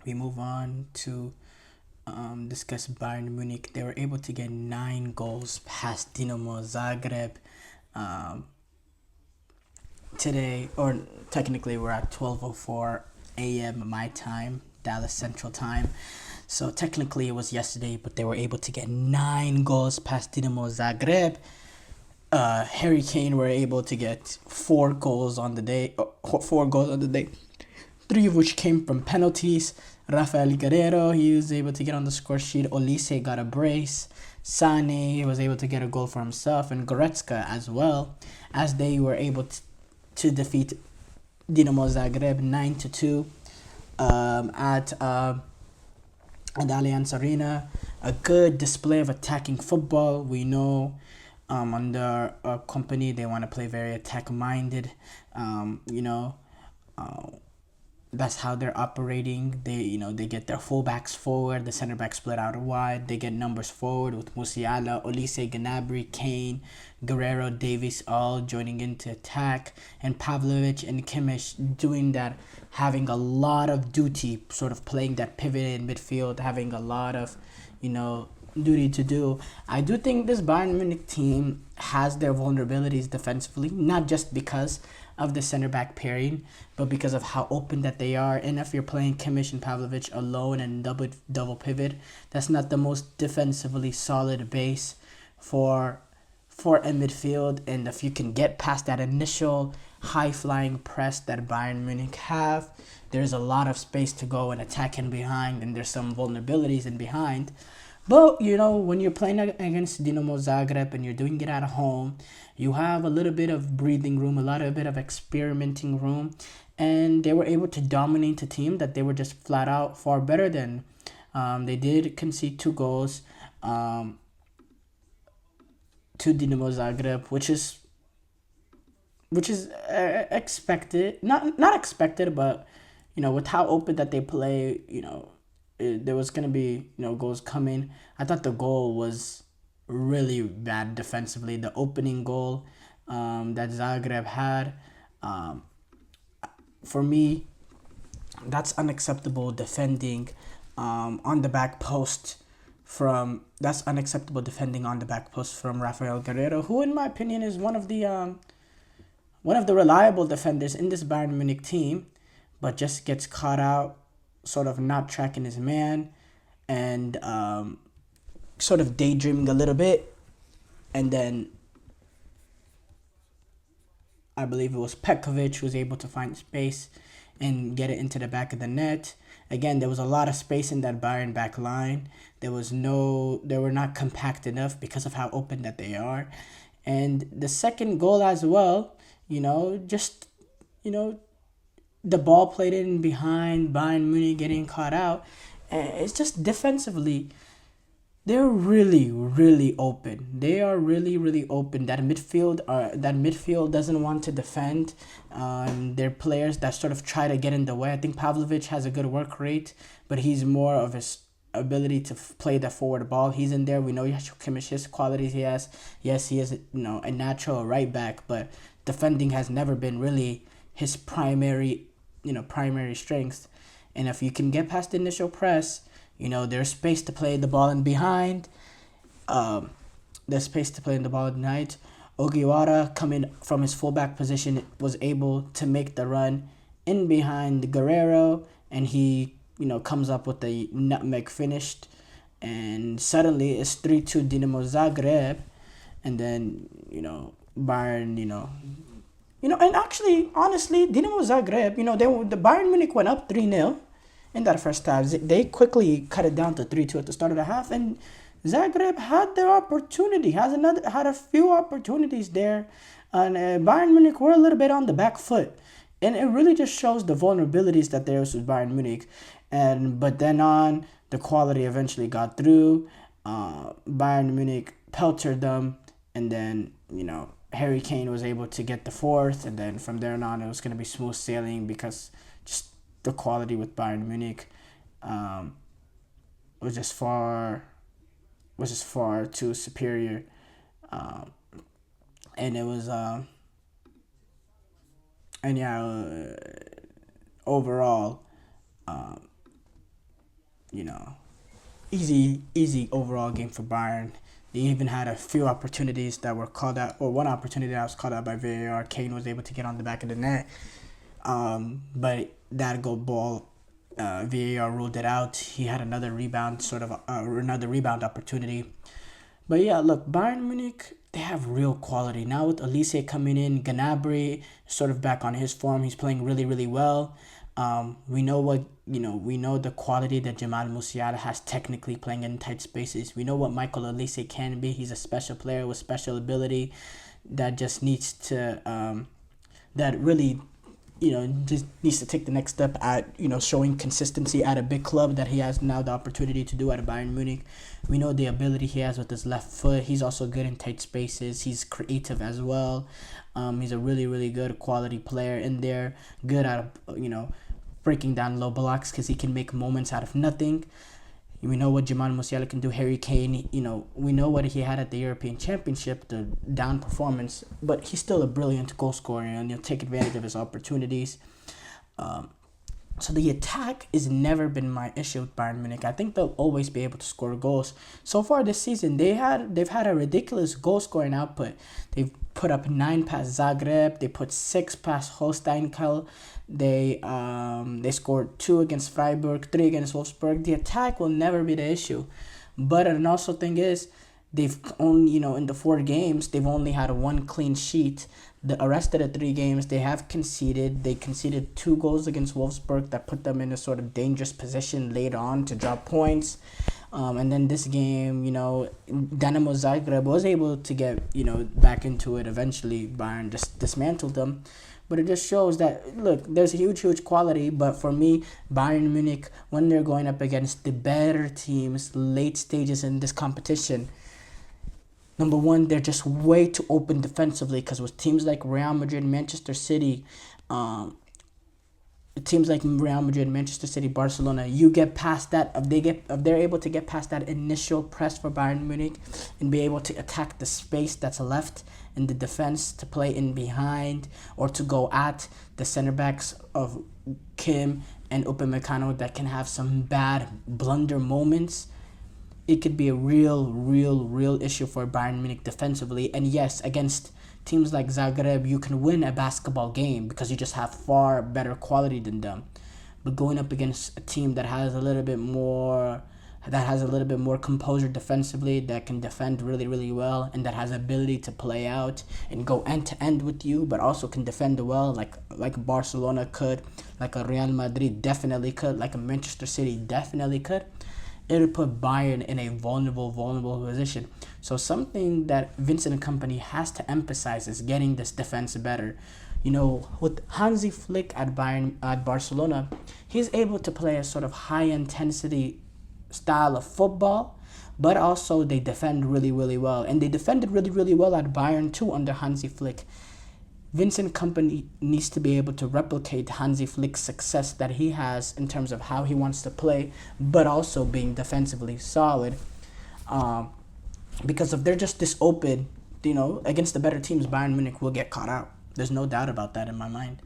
we move on to discuss Bayern Munich. They were able to get 9 goals past Dinamo Zagreb um, today, or technically we're at 12:04 a.m. my time, Dallas Central Time. So technically it was yesterday, but they were able to get 9 goals past Dinamo Zagreb. Harry Kane were able to get 4 goals on the day. 4 goals on the day, 3 of which came from penalties. Rafael Guerrero, he was able to get on the score sheet. Olise got a brace. Sane was able to get a goal for himself, and Goretzka as well, as they were able to defeat Dinamo Zagreb 9-2 at the Allianz Arena. A good display of attacking football. We know under a company they want to play very attack minded. You know, uh, that's how they're operating. They get their fullbacks forward, the center back split out wide. They get numbers forward with Musiala, Olise, Gnabry, Kane, Guerrero, Davies all joining into attack, and Pavlovic and Kimmich doing that, having a lot of duty, sort of playing that pivot in midfield, having a lot of, duty to do. I do think this Bayern Munich team has their vulnerabilities defensively, not just because of the center back pairing, but because of how open that they are. And if you're playing Kimmich and Pavlovic alone and double pivot, that's not the most defensively solid base for a midfield. And if you can get past that initial high flying press that Bayern Munich have, there's a lot of space to go and attack in behind, and there's some vulnerabilities in behind. But, when you're playing against Dinamo Zagreb and you're doing it at home, you have a little bit of breathing room, a bit of experimenting room. And they were able to dominate a team that they were just flat out far better than. They did concede 2 goals to Dinamo Zagreb, which is expected. Not expected, but, with how open that they play, there was going to be, goals coming. I thought the goal was really bad defensively. The opening goal that Zagreb had, for me, that's unacceptable defending on the back post that's unacceptable defending on the back post from Rafael Guerrero, who in my opinion is one of the reliable defenders in this Bayern Munich team, but just gets caught out sort of not tracking his man and sort of daydreaming a little bit. And then I believe it was Petkovic who was able to find space and get it into the back of the net. Again, there was a lot of space in that Bayern back line. They were not compact enough because of how open that they are. And the second goal as well, the ball played in behind, Bayern Munich getting caught out. And it's just defensively, they're really, really open. They are really, really open. That midfield doesn't want to defend. They're players that sort of try to get in the way. I think Pavlovic has a good work rate, but he's more of his ability to play the forward ball. He's in there. We know his qualities he has. Yes, he is a natural right back, but defending has never been really his primary strength. And if you can get past the initial press, there's space to play the ball in behind. Ogiwara, coming from his fullback position, was able to make the run in behind Guerrero, and he, comes up with the nutmeg finished. And suddenly it's 3-2 Dinamo Zagreb. And then, Bayern, and actually, honestly, Dinamo Zagreb, the Bayern Munich went up 3-0 in that first half. They quickly cut it down to 3-2 at the start of the half, and Zagreb had their opportunity, had a few opportunities there, and Bayern Munich were a little bit on the back foot, and it really just shows the vulnerabilities that there was with Bayern Munich, but then on, the quality eventually got through. Bayern Munich pelted them, and then Harry Kane was able to get the fourth, and then from there on it was going to be smooth sailing because just the quality with Bayern Munich was just far too superior, and it was overall you know, easy overall game for Bayern. They even had a few opportunities that were called out, or one opportunity that was called out by VAR. Kane was able to get on the back of the net, but that goal ball, VAR ruled it out. He had another rebound, another rebound opportunity. But yeah, look, Bayern Munich, they have real quality. Now with Elise coming in, Gnabry sort of back on his form. He's playing really, really well. We know we know the quality that Jamal Musiala has technically playing in tight spaces. We know what Michael Elise can be. He's a special player with special ability that just needs to, that really, just needs to take the next step at, showing consistency at a big club that he has now the opportunity to do at Bayern Munich. We know the ability he has with his left foot. He's also good in tight spaces. He's creative as well. He's a really, really good quality player in there. Good at, breaking down low blocks because he can make moments out of nothing. We know what Jamal Musiala can do. Harry Kane, we know what he had at the European Championship, the down performance, but he's still a brilliant goal scorer and he'll take advantage of his opportunities. So the attack has never been my issue with Bayern Munich. I think they'll always be able to score goals. So far this season, they've had a ridiculous goal scoring output. They've put up 9 past Zagreb. They put 6 past Holstein Kiel. They scored 2 against Freiburg, 3 against Wolfsburg. The attack will never be the issue. But an also thing is, they've only, in the 4 games, they've only had 1 clean sheet. The rest of the 3 games, they have conceded. They conceded 2 goals against Wolfsburg that put them in a sort of dangerous position later on to drop points. And then this game, Dinamo Zagreb was able to get, back into it eventually. Bayern just dismantled them. But it just shows that, look, there's a huge quality. But for me, Bayern Munich, when they're going up against the better teams, late stages in this competition, number one, they're just way too open defensively because with teams like Real Madrid, Manchester City, Barcelona, you get past that. If they're able to get past that initial press for Bayern Munich and be able to attack the space that's left in the defense to play in behind or to go at the center backs of Kim and Upamecano that can have some bad blunder moments, it could be a real issue for Bayern Munich defensively. And yes, against teams like Zagreb, you can win a basketball game because you just have far better quality than them. But going up against a team that has a little bit more composure defensively, that can defend really, really well, and that has ability to play out and go end to end with you, but also can defend well, like Barcelona could, like a Real Madrid definitely could, like a Manchester City definitely could. It would put Bayern in a vulnerable position. So something that Vincent and company has to emphasize is getting this defense better. With Hansi Flick at Barcelona, he's able to play a sort of high intensity style of football, but also they defend really, really well. And they defended really, really well at Bayern too under Hansi Flick. Vincent company needs to be able to replicate Hansi Flick's success that he has in terms of how he wants to play, but also being defensively solid. Because if they're just this open, against the better teams, Bayern Munich will get caught out. There's no doubt about that in my mind.